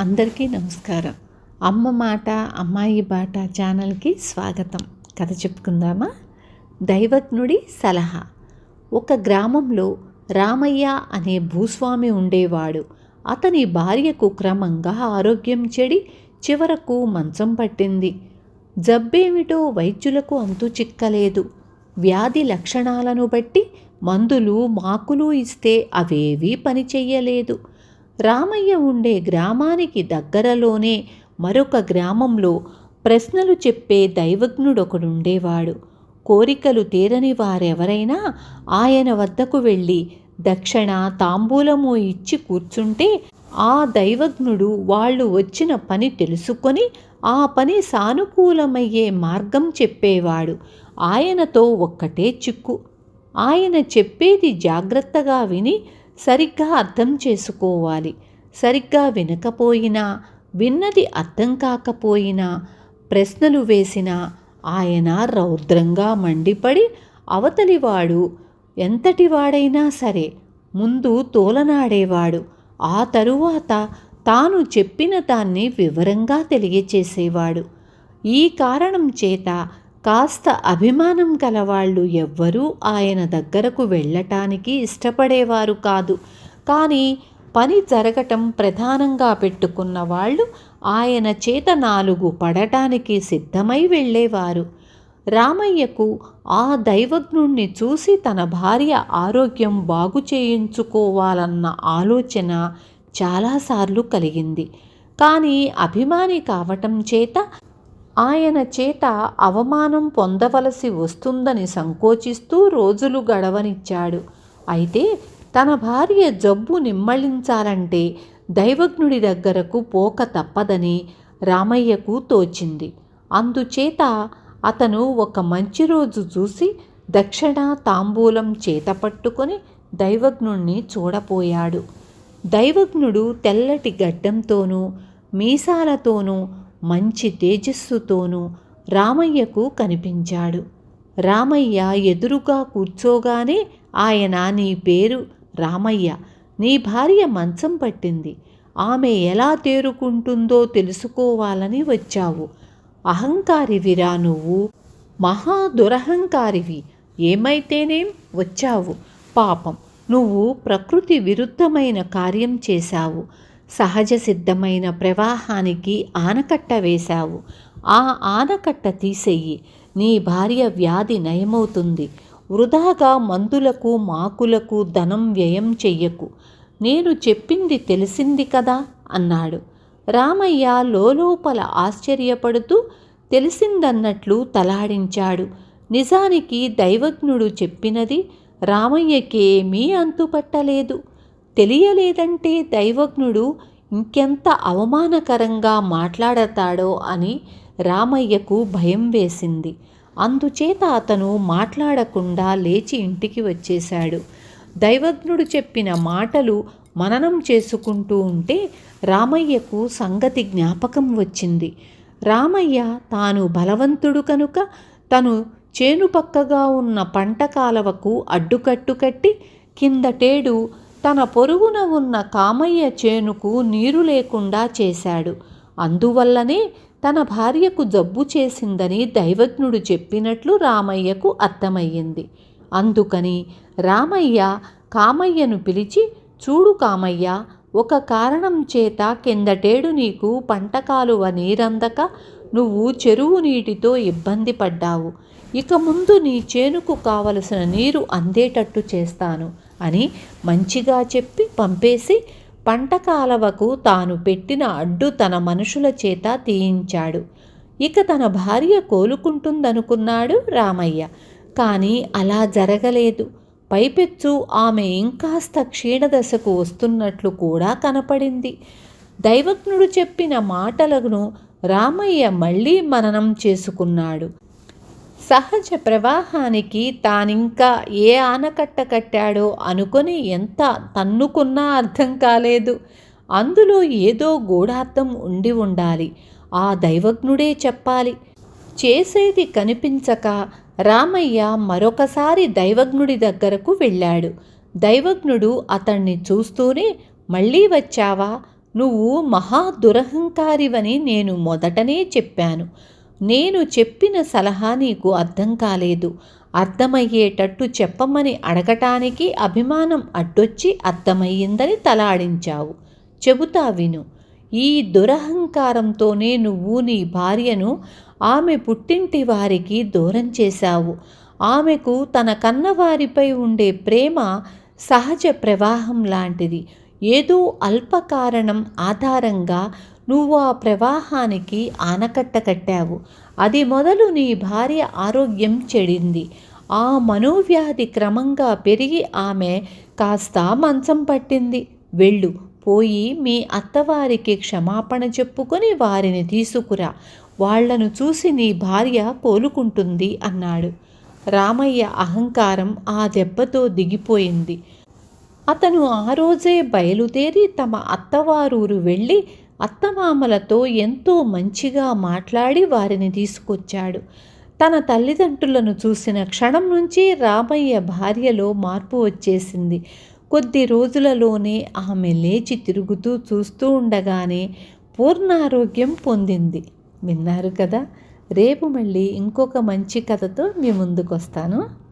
అందరికీ నమస్కారం. అమ్మ మాట అమ్మాయి బాట ఛానల్కి స్వాగతం. కథ చెప్పుకుందామా? దైవజ్ఞుడి సలహా. ఒక గ్రామంలో రామయ్య అనే భూస్వామి ఉండేవాడు. అతని భార్యకు క్రమంగా ఆరోగ్యం చెడి చివరకు మంచం పట్టింది. జబ్బేమిటో వైద్యులకు అంతు చిక్కలేదు. వ్యాధి లక్షణాలను బట్టి మందులు మాకులు ఇస్తే అవేవీ పనిచెయ్యలేదు. రామయ్య ఉండే గ్రామానికి దగ్గరలోనే మరొక గ్రామంలో ప్రశ్నలు చెప్పే దైవజ్ఞుడొకడుండేవాడు. కోరికలు తీరని వారెవరైనా ఆయన వద్దకు వెళ్ళి దక్షిణ తాంబూలము ఇచ్చి కూర్చుంటే ఆ దైవజ్ఞుడు వాళ్ళు వచ్చిన పని తెలుసుకొని ఆ పని సానుకూలమయ్యే మార్గం చెప్పేవాడు. ఆయనతో ఒక్కటే చిక్కు, ఆయన చెప్పేది జాగ్రత్తగా విని సరిగ్గా అర్థం చేసుకోవాలి. సరిగ్గా వినకపోయినా, విన్నది అర్థం కాకపోయినా, ప్రశ్నలు వేసినా ఆయన రౌద్రంగా మండిపడి అవతలివాడు ఎంతటివాడైనా సరే ముందు తోలనాడేవాడు. ఆ తరువాత తాను చెప్పిన దాన్ని వివరంగా తెలియచేసేవాడు. ఈ కారణం చేత కాస్త అభిమానం గలవాళ్ళు ఎవ్వరూ ఆయన దగ్గరకు వెళ్ళటానికి ఇష్టపడేవారు కాదు. కానీ పని జరగటం ప్రధానంగా పెట్టుకున్న వాళ్ళు ఆయన చేత 4 పడటానికి సిద్ధమై వెళ్ళేవారు. రామయ్యకు ఆ దైవజ్ఞుణ్ణి చూసి తన భార్య ఆరోగ్యం బాగు చేయించుకోవాలన్న ఆలోచన చాలాసార్లు కలిగింది. కానీ అభిమాని కావటం చేత ఆయన చేత అవమానం పొందవలసి వస్తుందని సంకోచిస్తూ రోజులు గడవనిచ్చాడు. అయితే తన భార్య జబ్బు నిమ్మళించాలంటే దైవజ్ఞుడి దగ్గరకు పోక తప్పదని రామయ్యకు తోచింది. అందుచేత అతను ఒక మంచి రోజు చూసి దక్షిణ తాంబూలం చేత పట్టుకొని దైవజ్ఞుణ్ణి చూడపోయాడు. దైవజ్ఞుడు తెల్లటి గడ్డంతోనూ మీసాలతోనూ మంచి తేజస్సుతోనూ రామయ్యకు కనిపించాడు. రామయ్య ఎదురుగా కూర్చోగానే ఆయన, నీ పేరు రామయ్య, నీ భార్య మంచం పట్టింది, ఆమె ఎలా తేరుకుంటుందో తెలుసుకోవాలని వచ్చావు. అహంకారివిరా నువ్వు, మహా దురహంకారివి. ఏమైతేనేం వచ్చావు. పాపం, నువ్వు ప్రకృతి విరుద్ధమైన కార్యం చేశావు. సహజ సిద్ధమైన ప్రవాహానికి ఆనకట్ట వేశావు. ఆ ఆనకట్ట తీసేయి. నీ భార్య వ్యాధి నయమవుతుంది. వృధాగా మందులకు మాకులకు ధనం వ్యయం చెయ్యకు. నేను చెప్పింది తెలిసింది కదా అన్నాడు. రామయ్య లోలోపల ఆశ్చర్యపడుతూ తెలిసిందన్నట్లు తలాడించాడు. నిజానికి దైవజ్ఞుడు చెప్పినది రామయ్యకేమీ అంతుపట్టలేదు. తెలియలేదంటే దైవజ్ఞుడు ఇంకెంత అవమానకరంగా మాట్లాడతాడో అని రామయ్యకు భయం వేసింది. అందుచేత అతను మాట్లాడకుండా లేచి ఇంటికి వచ్చేశాడు. దైవజ్ఞుడు చెప్పిన మాటలు మననం చేసుకుంటూ ఉంటే రామయ్యకు సంగతి జ్ఞాపకం వచ్చింది. రామయ్య తాను బలవంతుడు కనుక తను చేను పక్కగా ఉన్న పంట కాలవకు అడ్డుకట్టు కట్టి కిందటేడు తన పొరుగున ఉన్న కామయ్య చేనుకు నీరు లేకుండా చేశాడు. అందువల్లనే తన భార్యకు జబ్బు చేసిందని దైవజ్ఞుడు చెప్పినట్లు రామయ్యకు అర్థమయ్యింది. అందుకని రామయ్య కామయ్యను పిలిచి, చూడు కామయ్య, ఒక కారణం చేత కిందటేడు నీకు పంట కాలువ నీరందక నువ్వు చెరువు నీటితో ఇబ్బంది పడ్డావు. ఇక ముందు నీ చేనుకు కావలసిన నీరు అందేటట్టు చేస్తాను అని మంచిగా చెప్పి పంపేసి పంట కాలవకు తాను పెట్టిన అడ్డు తన మనుషుల చేత తీయించాడు. ఇక తన భార్య కోలుకుంటుందనుకున్నాడు రామయ్య. కానీ అలా జరగలేదు. పైపెచ్చు ఆమె ఇంకాస్త క్షీణదశకు వస్తున్నట్లు కూడా కనపడింది. దైవజ్ఞుడు చెప్పిన మాటలను రామయ్య మళ్ళీ మననం చేసుకున్నాడు. సహజ ప్రవాహానికి తానింకా ఏ ఆనకట్ట కట్టాడో అనుకొని ఎంత తన్నుకున్నా అర్థం కాలేదు. అందులో ఏదో గూఢార్థం ఉండి ఉండాలి. ఆ దైవజ్ఞుడే చెప్పాలి. చేసేది కనిపించక రామయ్య మరొకసారి దైవజ్ఞుడి దగ్గరకు వెళ్ళాడు. దైవజ్ఞుడు అతన్ని చూస్తూనే, మళ్ళీ వచ్చావా? నువ్వు మహా దురహంకారివని నేను మొదటనే చెప్పాను. నేను చెప్పిన సలహా నీకు అర్థం కాలేదు. అర్థమయ్యేటట్టు చెప్పమని అడగటానికి అభిమానం అడ్డొచ్చి అర్థమయ్యిందని తలాడించావు. చెబుతా విను. ఈ దురహంకారంతోనే నువ్వు నీ భార్యను ఆమె పుట్టింటి వారికి దూరం చేశావు. ఆమెకు తన కన్నవారిపై ఉండే ప్రేమ సహజ ప్రవాహం లాంటిది. ఏదో అల్పకారణం ఆధారంగా నువ్వు ఆ ప్రవాహానికి ఆనకట్ట కట్టావు. అది మొదలు నీ భార్య ఆరోగ్యం చెడింది. ఆ మనోవ్యాధి క్రమంగా పెరిగి ఆమె కాస్త మంచం పట్టింది. వెళ్ళు, పోయి మీ అత్తవారికి క్షమాపణ చెప్పుకొని వారిని తీసుకురా. వాళ్లను చూసి నీ భార్య కోలుకుంటుంది అన్నాడు. రామయ్య అహంకారం ఆ దెబ్బతో దిగిపోయింది. అతను ఆ రోజే బయలుదేరి తమ అత్తవారూరు వెళ్ళి అత్తమామలతో ఎంతో మంచిగా మాట్లాడి వారిని తీసుకొచ్చాడు. తన తల్లిదండ్రులను చూసిన క్షణం నుంచి రామయ్య భార్యలో మార్పు వచ్చేసింది. కొద్ది రోజులలోనే ఆమె లేచి తిరుగుతూ చూస్తూ ఉండగానే పూర్ణారోగ్యం పొందింది. విన్నారు కదా. రేపు మళ్ళీ ఇంకొక మంచి కథతో మీ ముందుకు వస్తాను.